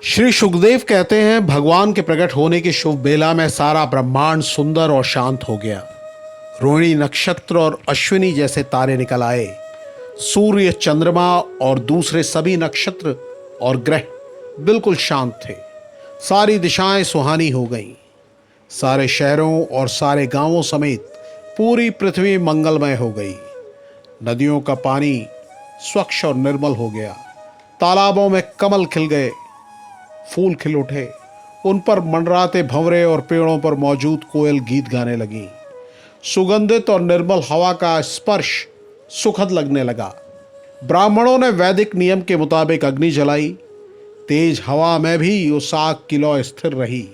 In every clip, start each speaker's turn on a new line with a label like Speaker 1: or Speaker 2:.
Speaker 1: श्री सुखदेव कहते हैं, भगवान के प्रकट होने की शुभ बेला में सारा ब्रह्मांड सुंदर और शांत हो गया। रोहिणी नक्षत्र और अश्विनी जैसे तारे निकल आए। सूर्य, चंद्रमा और दूसरे सभी नक्षत्र और ग्रह बिल्कुल शांत थे। सारी दिशाएं सुहानी हो गईं। सारे शहरों और सारे गांवों समेत पूरी पृथ्वी मंगलमय हो गई। नदियों का पानी स्वच्छ और निर्मल हो गया। तालाबों में कमल खिल गए, फूल खिल उठे, उन पर मंडराते भंवरे और पेड़ों पर मौजूद कोयल गीत गाने लगी। सुगंधित और निर्मल हवा का स्पर्श सुखद लगने लगा। ब्राह्मणों ने वैदिक नियम के मुताबिक अग्नि जलाई। तेज हवा में भी उस आग की लौ स्थिर रही।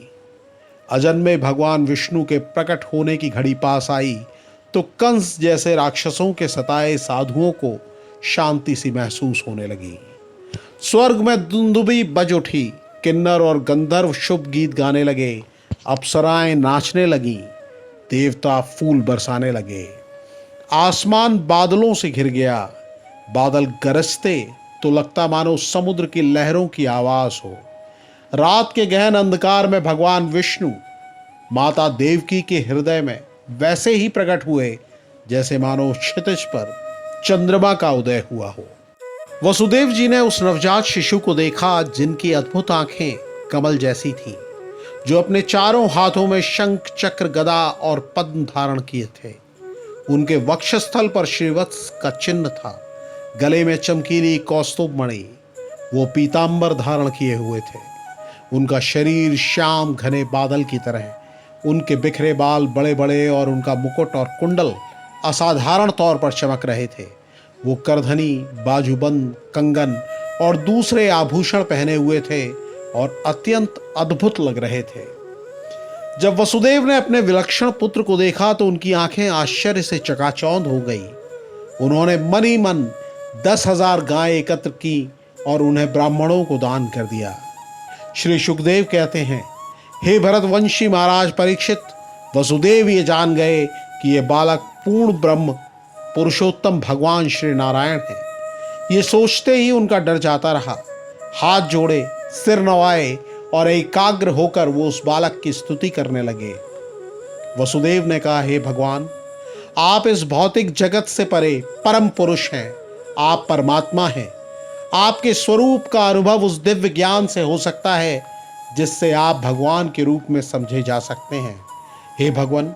Speaker 1: अजन्मे भगवान विष्णु के प्रकट होने की घड़ी पास आई तो कंस जैसे राक्षसों के सताए साधुओं को शांति सी महसूस होने लगी। स्वर्ग में दुंदुभी बज उठी। किन्नर और गंधर्व शुभ गीत गाने लगे। अप्सराएं नाचने लगीं। देवता फूल बरसाने लगे। आसमान बादलों से घिर गया। बादल गरजते तो लगता मानो समुद्र की लहरों की आवाज हो। रात के गहन अंधकार में भगवान विष्णु माता देवकी के हृदय में वैसे ही प्रकट हुए जैसे मानो क्षितिज पर चंद्रमा का उदय हुआ हो। वसुदेव जी ने उस नवजात शिशु को देखा जिनकी अद्भुत आंखें कमल जैसी थीं, जो अपने चारों हाथों में शंख, चक्र, गदा और पद्म धारण किए थे। उनके वक्षस्थल पर श्रीवत्स का चिन्ह था। गले में चमकीली कौस्तुभ मणि, वो पीतांबर धारण किए हुए थे। उनका शरीर श्याम घने बादल की तरह, उनके बिखरे बाल बड़े बड़े और उनका मुकुट और कुंडल असाधारण तौर पर चमक रहे थे। वो करधनी, बाजूबंद, कंगन और दूसरे आभूषण पहने हुए थे और अत्यंत अद्भुत लग रहे थे। जब वसुदेव ने अपने विलक्षण पुत्र को देखा तो उनकी आंखें आश्चर्य से चकाचौंध हो गई। उन्होंने मन ही मन 10,000 गायें एकत्र की और उन्हें ब्राह्मणों को दान कर दिया। श्री सुखदेव कहते हैं, हे भरतवंशी महाराज परीक्षित, वसुदेव ये जान गए कि ये बालक पूर्ण ब्रह्म पुरुषोत्तम भगवान श्री नारायण है। ये सोचते ही उनका डर जाता रहा। हाथ जोड़े, सिर नवाए और एकाग्र होकर वो उस बालक की स्तुति करने लगे। वसुदेव ने कहा, हे भगवान, आप इस भौतिक जगत से परे परम पुरुष हैं। आप परमात्मा हैं। आपके स्वरूप का अनुभव उस दिव्य ज्ञान से हो सकता है जिससे आप भगवान के रूप में समझे जा सकते हैं। हे भगवान,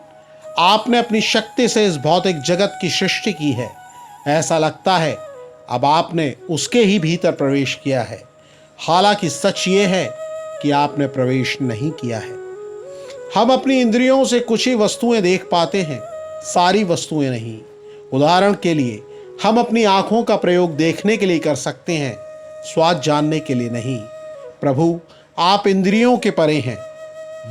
Speaker 1: आपने अपनी शक्ति से इस भौतिक जगत की सृष्टि की है। ऐसा लगता है अब आपने उसके ही भीतर प्रवेश किया है। हालांकि सच ये है कि आपने प्रवेश नहीं किया है। हम अपनी इंद्रियों से कुछ ही वस्तुएं देख पाते हैं, सारी वस्तुएं नहीं। उदाहरण के लिए हम अपनी आंखों का प्रयोग देखने के लिए कर सकते हैं, स्वाद जानने के लिए नहीं। प्रभु, आप इंद्रियों के परे हैं।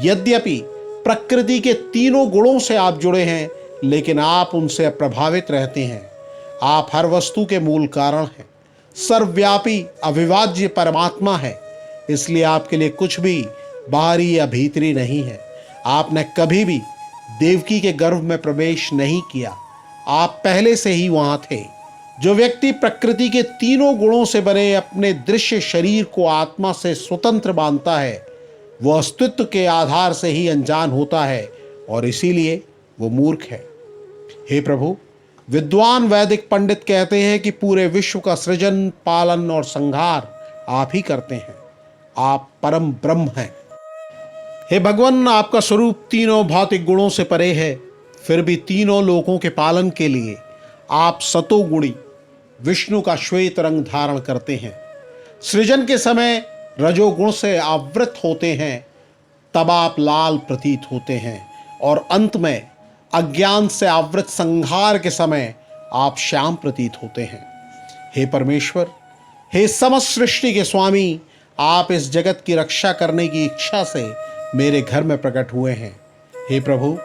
Speaker 1: यद्यपि प्रकृति के तीनों गुणों से आप जुड़े हैं, लेकिन आप उनसे अप्रभावित रहते हैं। आप हर वस्तु के मूल कारण हैं। सर्वव्यापी अविभाज्य परमात्मा है। इसलिए आपके लिए कुछ भी बाहरी या भीतरी नहीं है। आपने कभी भी देवकी के गर्भ में प्रवेश नहीं किया। आप पहले से ही वहां थे। जो व्यक्ति प्रकृति के तीनों गुणों से बने अपने दृश्य शरीर को आत्मा से स्वतंत्र मानता है, वह अस्तित्व के आधार से ही अनजान होता है और इसीलिए वो मूर्ख है। हे प्रभु, विद्वान वैदिक पंडित कहते हैं कि पूरे विश्व का सृजन, पालन और संहार आप ही करते हैं। आप परम ब्रह्म हैं। हे भगवान, आपका स्वरूप तीनों भौतिक गुणों से परे है, फिर भी तीनों लोकों के पालन के लिए आप सतोगुणी विष्णु का श्वेत रंग धारण करते हैं। सृजन के समय रजोगुण से आवृत होते हैं, तब आप लाल प्रतीत होते हैं और अंत में अज्ञान से आवृत संहार के समय आप श्याम प्रतीत होते हैं। हे परमेश्वर, हे समस्त सृष्टि के स्वामी, आप इस जगत की रक्षा करने की इच्छा से मेरे घर में प्रकट हुए हैं। हे प्रभु,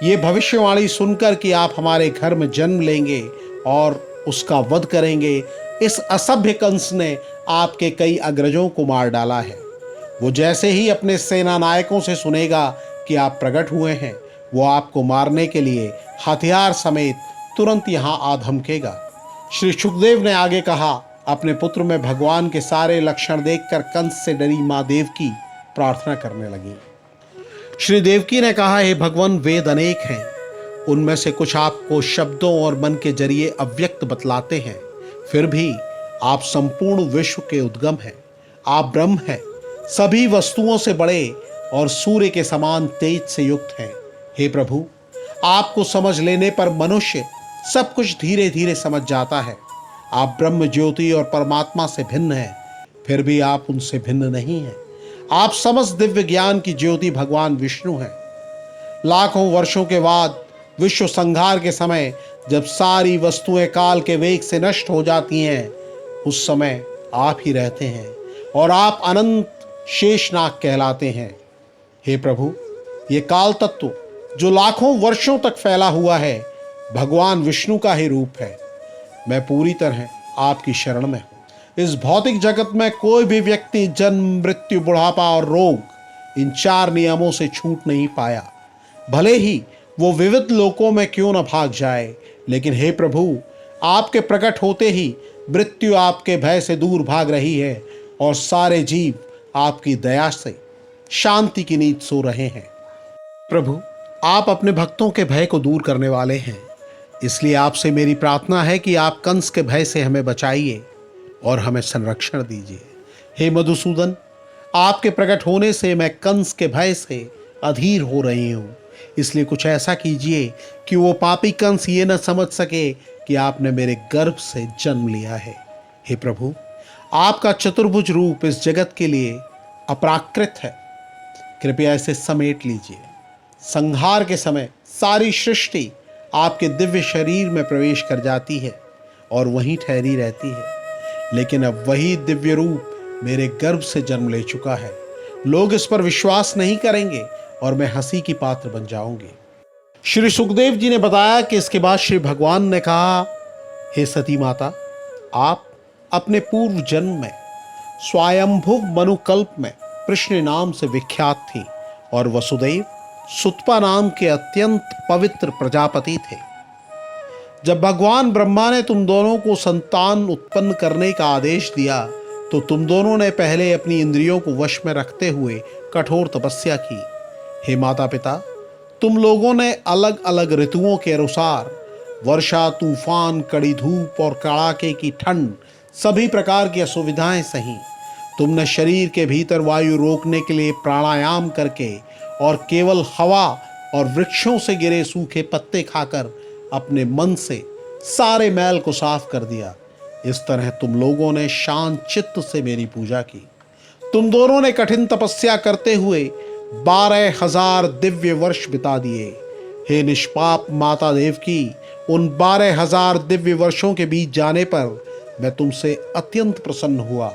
Speaker 1: ये भविष्यवाणी सुनकर कि आप हमारे घर में जन्म लेंगे और उसका वध करेंगे, इस असभ्य कंस ने आपके कई अग्रजों को मार डाला है। वो जैसे ही अपने सेना नायकों से सुनेगा कि आप प्रकट हुए हैं, वो आपको मारने के लिए हथियार समेत तुरंत यहाँ आ धमकेगा। श्री सुखदेव ने आगे कहा, अपने पुत्र में भगवान के सारे लक्षण देखकर कंस से डरी माँ देवकी प्रार्थना करने लगी। श्री देवकी ने कहा, हे भगवान, वेद अनेक हैं, उनमें से कुछ आपको शब्दों और मन के जरिए अव्यक्त बतलाते हैं, फिर भी आप संपूर्ण विश्व के उद्गम हैं। आप ब्रह्म हैं, सभी वस्तुओं से बड़े और सूर्य के समान तेज से युक्त हैं। हे प्रभु, आपको समझ लेने पर मनुष्य सब कुछ धीरे धीरे समझ जाता है। आप ब्रह्म ज्योति और परमात्मा से भिन्न हैं, फिर भी आप उनसे भिन्न नहीं हैं। आप समस्त दिव्य ज्ञान की ज्योति भगवान विष्णु हैं। लाखों वर्षों के बाद विश्व संहार के समय जब सारी वस्तुएं काल के वेग से नष्ट हो जाती हैं, उस समय आप ही रहते हैं और आप अनंत शेषनाग कहलाते हैं। हे प्रभु, ये काल तत्व जो लाखों वर्षों तक फैला हुआ है, भगवान विष्णु का ही रूप है। मैं पूरी तरह आपकी शरण में हूँ। इस भौतिक जगत में कोई भी व्यक्ति जन्म, मृत्यु, बुढ़ापा और रोग, इन 4 नियमों से छूट नहीं पाया। भले ही वो विविध लोकों में क्यों न भाग जाए, लेकिन हे प्रभु, आपके प्रकट होते ही मृत्यु आपके भय से दूर भाग रही है और सारे जीव आपकी दया से शांति की नींद सो रहे हैं। प्रभु, आप अपने भक्तों के भय को दूर करने वाले हैं, इसलिए आपसे मेरी प्रार्थना है कि आप कंस के भय से हमें बचाइए और हमें संरक्षण दीजिए। हे मधुसूदन, आपके प्रकट होने से मैं कंस के भय से अधीर हो रही हूँ, इसलिए कुछ ऐसा कीजिए कि वो पापी कंस ये न समझ सके कि आपने मेरे गर्भ से जन्म लिया है। हे प्रभु, आपका चतुर्भुज रूप इस जगत के लिए अपराकृत है, कृपया इसे समेट लीजिए। संहार के समय सारी सृष्टि आपके दिव्य शरीर में प्रवेश कर जाती है और वहीं ठहरी रहती है, लेकिन अब वही दिव्य रूप मेरे गर्भ से जन्म ले चुका है। लोग इस पर विश्वास नहीं करेंगे और मैं हंसी की पात्र बन जाऊंगी। श्री सुखदेव जी ने बताया कि इसके बाद श्री भगवान ने कहा, हे सती माता, आप अपने पूर्व जन्म में स्वयंभुव मनुकल्प में कृष्ण नाम से विख्यात थी और वसुदेव सुतपा नाम के अत्यंत पवित्र प्रजापति थे। जब भगवान ब्रह्मा ने तुम दोनों को संतान उत्पन्न करने का आदेश दिया तो तुम दोनों ने पहले अपनी इंद्रियों को वश में रखते हुए कठोर तपस्या की। हे माता पिता, तुम लोगों ने अलग अलग ऋतुओं के अनुसार वर्षा, तूफान, कड़ी धूप और कड़ाके की ठंड, सभी प्रकार की असुविधाएं सही। तुमने शरीर के भीतर वायु रोकने के लिए प्राणायाम करके और केवल हवा और वृक्षों से गिरे सूखे पत्ते खाकर अपने मन से सारे मैल को साफ कर दिया। इस तरह तुम लोगों ने शांत चित्त से मेरी पूजा की। तुम दोनों ने कठिन तपस्या करते हुए 12,000 दिव्य वर्ष बिता दिए। हे निष्पाप माता देवकी, उन 12,000 दिव्य वर्षों के बीत जाने पर मैं तुमसे अत्यंत प्रसन्न हुआ,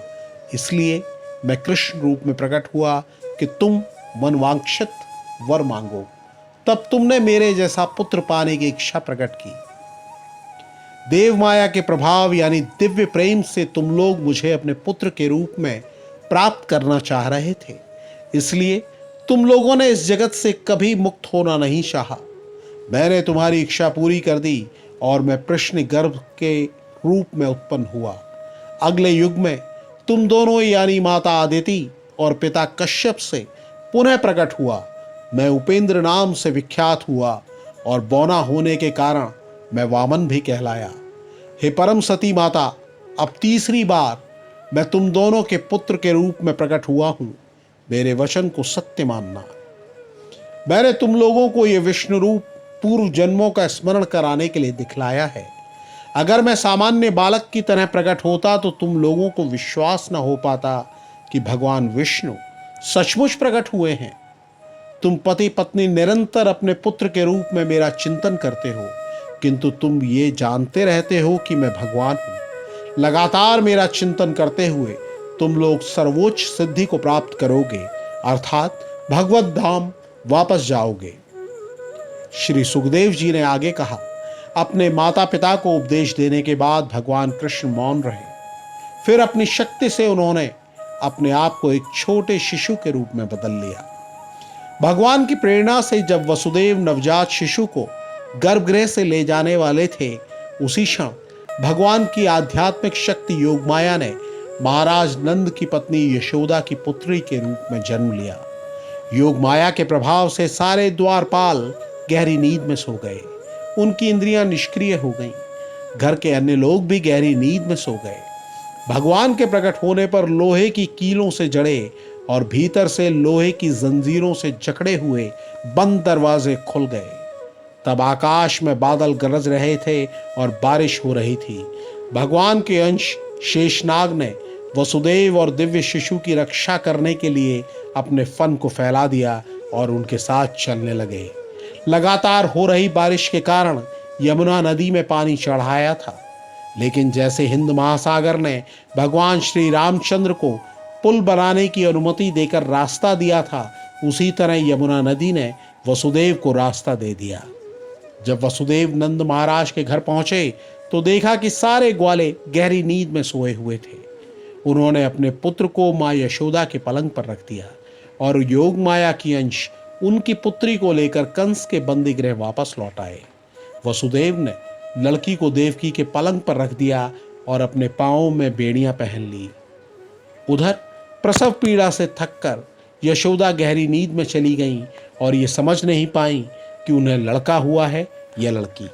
Speaker 1: इसलिए मैं कृष्ण रूप में प्रकट हुआ कि तुम मनवांक्षित वर मांगो। तब तुमने मेरे जैसा पुत्र पाने की इच्छा प्रकट की। देव माया के प्रभाव यानी दिव्य प्रेम से तुम लोग मुझे अपने पुत्र के रूप में प्राप्त करना चाह रहे थे, इसलिए तुम लोगों ने इस जगत से कभी मुक्त होना नहीं चाहा। मैंने तुम्हारी इच्छा पूरी कर दी और मैं प्रश्न गर्भ के रूप में उत्पन्न हुआ। अगले युग में तुम दोनों यानी माता आदिति और पिता कश्यप से पुनः प्रकट हुआ। मैं उपेंद्र नाम से विख्यात हुआ और बौना होने के कारण मैं वामन भी कहलाया। हे परम सती माता, अब तीसरी बार मैं तुम दोनों के पुत्र के रूप में प्रकट हुआ हूं, मेरे वचन को सत्य मानना। मैंने तुम लोगों को ये विष्णु रूप पूर्व जन्मों का स्मरण कराने के लिए दिखलाया है। अगर मैं सामान्य बालक की तरह प्रकट होता तो तुम लोगों को विश्वास न हो पाता कि भगवान विष्णु सचमुच प्रकट हुए हैं। तुम पति पत्नी निरंतर अपने पुत्र के रूप में मेरा चिंतन करते हो, किंतु तुम ये जानते रहते हो कि मैं भगवान हूं। लगातार मेरा चिंतन करते हुए तुम लोग सर्वोच्च सिद्धि को प्राप्त करोगे, अर्थात भगवत धाम वापस जाओगे। श्री सुखदेव जी ने आगे कहा, अपने माता पिता को उपदेश देने के बाद भगवान कृष्ण मौन रहे। फिर अपनी शक्ति से उन्होंने अपने आप को एक छोटे शिशु के रूप में बदल लिया। भगवान की प्रेरणा से जब वसुदेव नवजात शिशु को गर्भगृह से ले जाने वाले थे, उसी क्षण भगवान की आध्यात्मिक शक्ति योगमाया ने महाराज नंद की पत्नी यशोदा की पुत्री के रूप में जन्म लिया। योगमाया के प्रभाव से सारे द्वारपाल गहरी नींद में सो गए। उनकी इंद्रियां निष्क्रिय हो गईं। घर के अन्य लोग भी गहरी नींद में सो गए। भगवान के प्रकट होने पर लोहे की कीलों से जड़े और भीतर से लोहे की जंजीरों से जकड़े हुए बंद दरवाजे खुल गए। तब आकाश में बादल गरज रहे थे और बारिश हो रही थी। भगवान के अंश शेषनाग ने वसुदेव और दिव्य शिशु की रक्षा करने के लिए अपने फन को फैला दिया और उनके साथ चलने लगे। लगातार हो रही बारिश के कारण यमुना नदी में पानी चढ़ाया था, लेकिन जैसे हिंद महासागर ने भगवान श्री रामचंद्र को पुल बनाने की अनुमति देकर रास्ता दिया था, उसी तरह यमुना नदी ने वसुदेव को रास्ता दे दिया। जब वसुदेव नंद महाराज के घर पहुंचे तो देखा कि सारे ग्वाले गहरी नींद में सोए हुए थे। उन्होंने अपने पुत्र को माँ यशोदा के पलंग पर रख दिया और योग माया की अंश उनकी पुत्री को लेकर कंस के बंदी गृह वापस लौट आए। वसुदेव ने लड़की को देवकी के पलंग पर रख दिया और अपने पांवों में बेड़ियां पहन ली। उधर प्रसव पीड़ा से थककर यशोदा गहरी नींद में चली गईं और ये समझ नहीं पाई कि उन्हें लड़का हुआ है या लड़की।